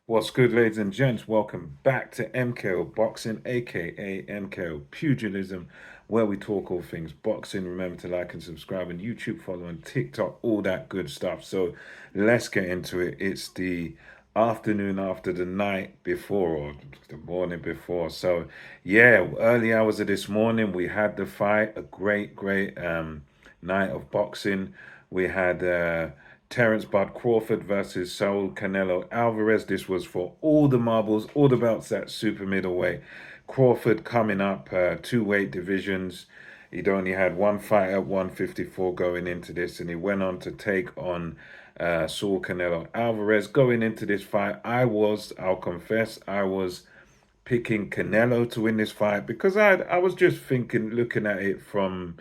What's good, ladies and gents? Welcome back to MKO Boxing, aka MKO Pugilism, where we talk all things boxing. Remember to like and subscribe on YouTube, follow on TikTok, all that good stuff. So let's get into it. It's the afternoon after the night before, or the morning before. So, yeah, early hours of this morning, we had the fight, a great night of boxing. We had Terrence Crawford versus Saul Canelo Alvarez. This was for all the marbles, all the belts at super middleweight. Crawford coming up, two weight divisions. He'd only had one fight at 154 going into this, and he went on to take on Saul Canelo Alvarez. Going into this fight, I'll confess, I was picking Canelo to win this fight because I was just thinking, looking at it from,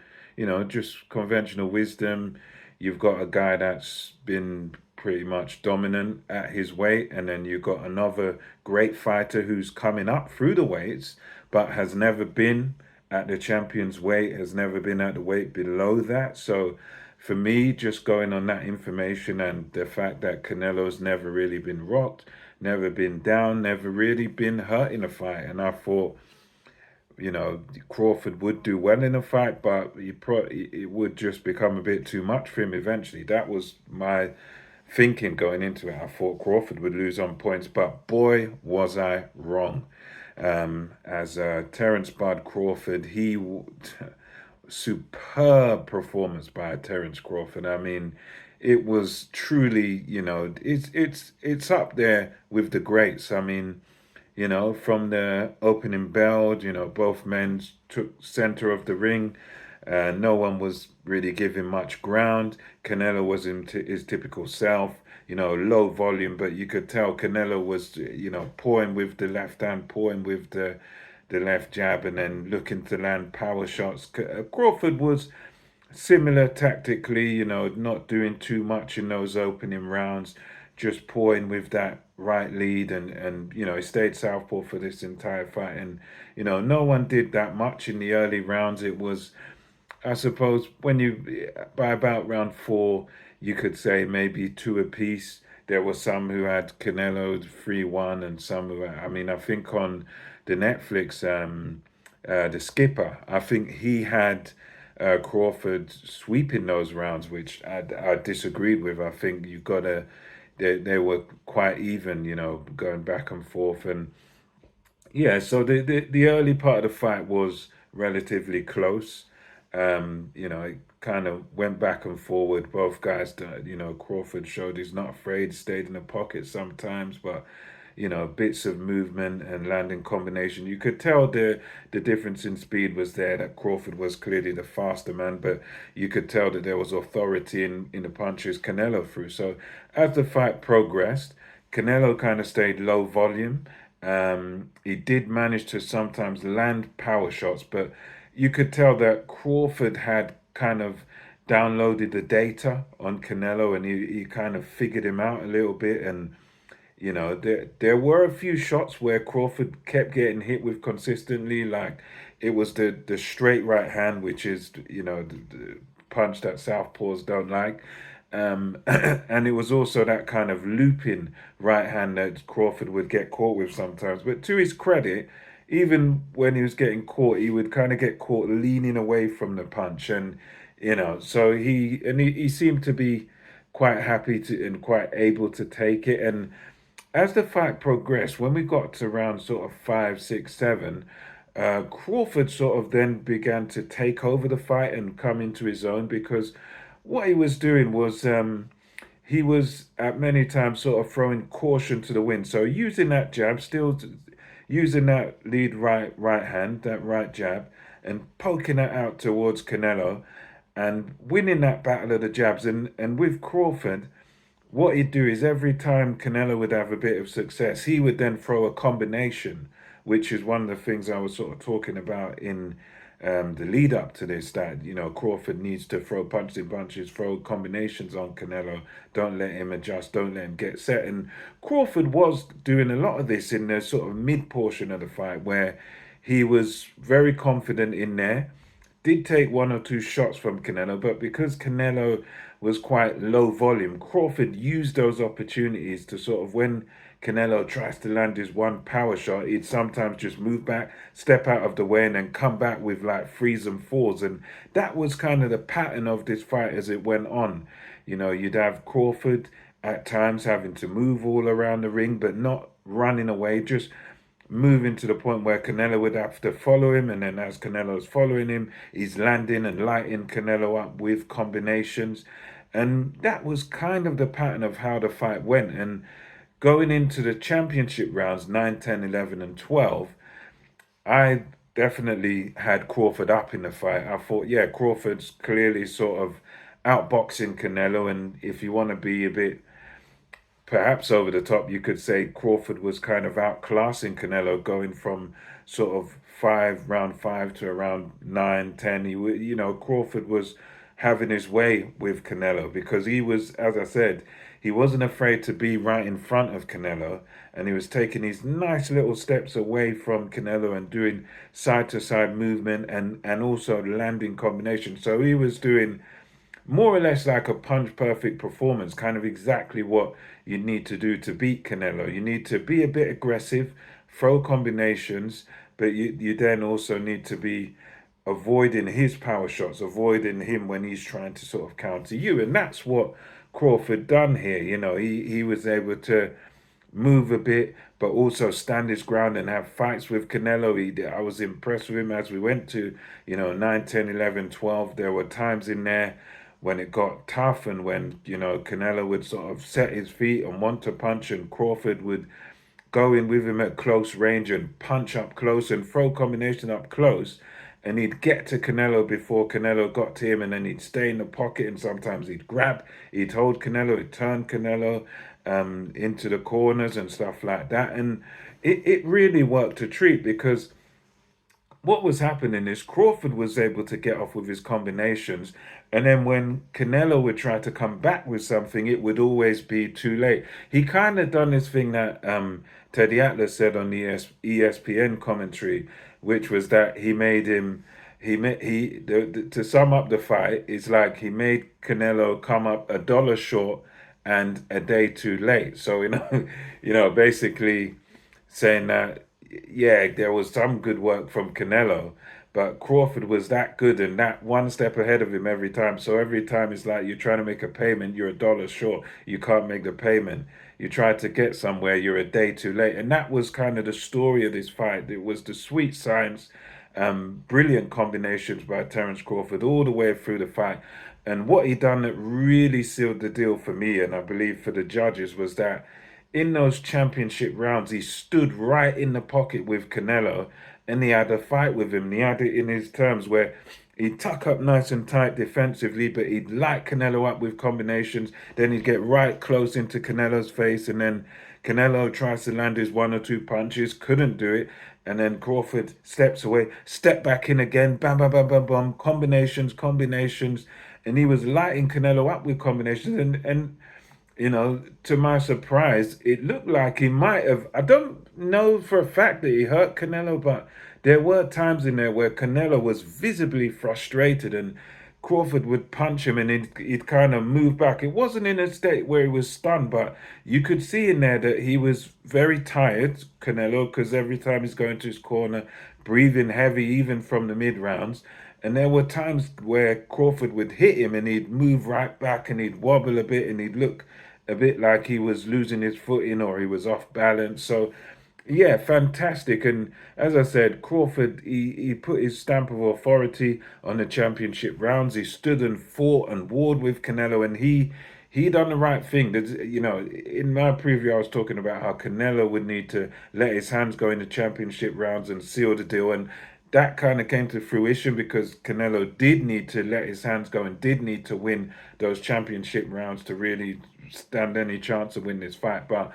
just conventional wisdom. You've got a guy that's been pretty much dominant at his weight, and then you've got another great fighter who's coming up through the weights, but has never been at the champion's weight, has never been at the weight below that. So for me, just going on that information and the fact that Canelo's never really been rocked, never been down, never really been hurt in a fight. And I thought, Crawford would do well in a fight, but it would just become a bit too much for him eventually. That was my thinking going into it. I thought Crawford would lose on points, but boy, was I wrong. As Terrence Crawford, superb performance by Terrence Crawford. I mean, it was truly, it's up there with the greats. I mean, from the opening bell, both men took center of the ring. No one was really giving much ground. Canelo was in his typical self, low volume, but you could tell Canelo was, pouring with the left hand, pouring with the left jab, and then looking to land power shots. Crawford was similar tactically, not doing too much in those opening rounds, just pouring with that right lead, and he stayed southpaw for this entire fight, and no one did that much in the early rounds. It was, I suppose, when you by about round four, you could say maybe two apiece. There were some who had Canelo 3-1, and some who, I mean, I think on the Netflix, the skipper, I think he had Crawford sweeping those rounds, which I disagreed with. I think you got to, they were quite even, going back and forth. And yeah, so the early part of the fight was relatively close. It kind of went back and forward. Both guys, Crawford showed he's not afraid, stayed in the pocket sometimes, but bits of movement and landing combination. You could tell the difference in speed was there, that Crawford was clearly the faster man, but you could tell that there was authority in the punches Canelo threw. So as the fight progressed, Canelo kind of stayed low volume. He did manage to sometimes land power shots, but you could tell that Crawford had kind of downloaded the data on Canelo, and he kind of figured him out a little bit. And there were a few shots where Crawford kept getting hit with consistently. Like it was the straight right hand, which is the punch that southpaws don't like. And it was also that kind of looping right hand that Crawford would get caught with sometimes. But to his credit, even when he was getting caught, he would kind of get caught leaning away from the punch, and so he seemed to be quite happy to and quite able to take it. And as the fight progressed, when we got to round sort of five, six, seven, Crawford sort of then began to take over the fight and come into his own, because what he was doing was he was at many times sort of throwing caution to the wind. So using that jab, using that lead right hand, that right jab, and poking that out towards Canelo, and winning that battle of the jabs. And with Crawford, what he'd do is every time Canelo would have a bit of success, he would then throw a combination, which is one of the things I was sort of talking about in the lead up to this, that Crawford needs to throw punches in bunches, throw combinations on Canelo, don't let him adjust, don't let him get set. And Crawford was doing a lot of this in the sort of mid portion of the fight, where he was very confident in there, did take one or two shots from Canelo, but because Canelo was quite low volume, Crawford used those opportunities to sort of, when Canelo tries to land his one power shot, he'd sometimes just move back, step out of the way, and then come back with like threes and fours. And that was kind of the pattern of this fight as it went on. You'd have Crawford at times having to move all around the ring, but not running away, just moving to the point where Canelo would have to follow him, and then as Canelo's following him, he's landing and lighting Canelo up with combinations. And that was kind of the pattern of how the fight went. And going into the championship rounds 9, 10, 11, and 12, I definitely had Crawford up in the fight. I thought, yeah, Crawford's clearly sort of outboxing Canelo, and if you want to be a bit perhaps over the top, you could say Crawford was kind of outclassing Canelo, going from sort of round five to around 9, 10. Crawford was having his way with Canelo because he was, as I said, he wasn't afraid to be right in front of Canelo, and he was taking these nice little steps away from Canelo and doing side to side movement and also landing combinations. So he was doing more or less like a punch perfect performance, kind of exactly what you need to do to beat Canelo. You need to be a bit aggressive, throw combinations, but you then also need to be avoiding his power shots, avoiding him when he's trying to sort of counter you. And that's what Crawford done here. He was able to move a bit, but also stand his ground and have fights with Canelo. I was impressed with him as we went to, 9, 10, 11, 12. There were times in there when it got tough and when, Canelo would sort of set his feet and want to punch, and Crawford would go in with him at close range and punch up close and throw combination up close. And he'd get to Canelo before Canelo got to him, and then he'd stay in the pocket, and sometimes he'd hold Canelo, he'd turn Canelo into the corners and stuff like that. And it really worked a treat because what was happening is Crawford was able to get off with his combinations, and then when Canelo would try to come back with something, it would always be too late. He kind of done this thing that Teddy Atlas said on the ESPN commentary, which was that he made him. To sum up the fight, it's like he made Canelo come up $1 short and a day too late. So basically saying that, yeah, there was some good work from Canelo, but Crawford was that good and that one step ahead of him every time. So every time it's like you're trying to make a payment, you're $1 short, you can't make the payment. You try to get somewhere, you're a day too late. And that was kind of the story of this fight. It was the sweet science, brilliant combinations by Terrence Crawford all the way through the fight. And what he done that really sealed the deal for me, and I believe for the judges, was that in those championship rounds, he stood right in the pocket with Canelo, and he had a fight with him. And he had it in his terms where he'd tuck up nice and tight defensively, but he'd light Canelo up with combinations. Then he'd get right close into Canelo's face, and then Canelo tries to land his one or two punches, couldn't do it. And then Crawford steps away, step back in again, bam, bam, bam, bam, bam, combinations. And he was lighting Canelo up with combinations. And to my surprise, it looked like he might have. I don't know for a fact that he hurt Canelo, but there were times in there where Canelo was visibly frustrated and Crawford would punch him and he'd kind of move back. It wasn't in a state where he was stunned, but you could see in there that he was very tired, Canelo, because every time he's going to his corner, breathing heavy, even from the mid rounds. And there were times where Crawford would hit him and he'd move right back and he'd wobble a bit and he'd look a bit like he was losing his footing or he was off balance. So, yeah, fantastic. And as I said, Crawford, he put his stamp of authority on the championship rounds. He stood and fought and warred with Canelo, and he done the right thing. In my preview, I was talking about how Canelo would need to let his hands go in the championship rounds and seal the deal. And that kind of came to fruition because Canelo did need to let his hands go and did need to win those championship rounds to really stand any chance of winning this fight. But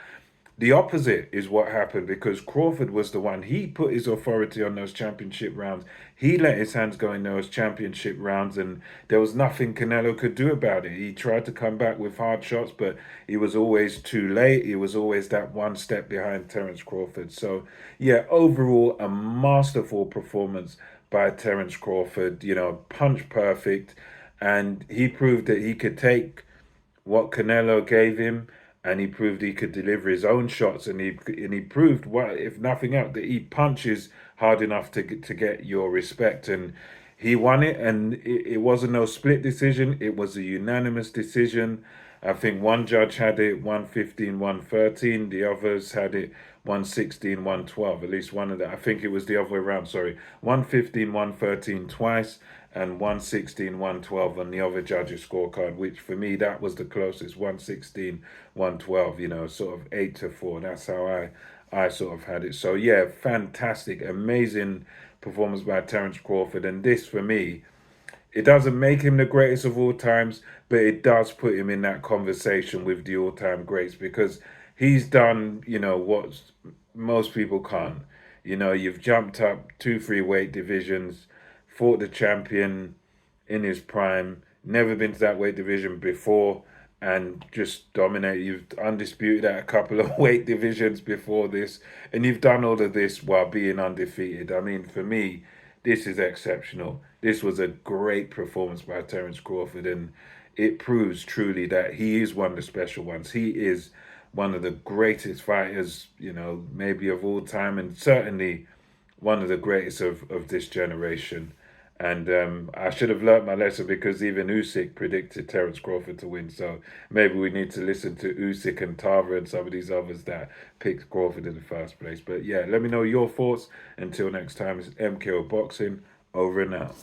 the opposite is what happened because Crawford was the one. He put his authority on those championship rounds. He let his hands go in those championship rounds, and there was nothing Canelo could do about it. He tried to come back with hard shots, but he was always too late. He was always that one step behind Terrence Crawford. So, yeah, overall, a masterful performance by Terrence Crawford, punch perfect. And he proved that he could take what Canelo gave him and he proved he could deliver his own shots, and he proved, what if nothing else, that he punches hard enough to get your respect, and he won it, and it wasn't no split decision, it was a unanimous decision. I think one judge had it 115, 113. The others had it 116, 112. At least one of them. I think it was the other way around, sorry. 115, 113 twice, and 116, 112 on the other judge's scorecard, which for me, that was the closest. 116, 112, sort of 8-4. That's how I sort of had it. So, yeah, fantastic, amazing performance by Terrence Crawford. And this, for me, it doesn't make him the greatest of all times, but it does put him in that conversation with the all-time greats, because he's done, what most people can't. You've jumped up two, three weight divisions, fought the champion in his prime, never been to that weight division before, and just dominated. You've undisputed at a couple of weight divisions before this, and you've done all of this while being undefeated. I mean, for me, this is exceptional. This was a great performance by Terence Crawford, and it proves truly that he is one of the special ones. He is one of the greatest fighters, maybe of all time, and certainly one of the greatest of this generation. And I should have learnt my lesson, because even Usyk predicted Terence Crawford to win. So maybe we need to listen to Usyk and Tava and some of these others that picked Crawford in the first place. But yeah, let me know your thoughts. Until next time, it's MKO Boxing, over and out.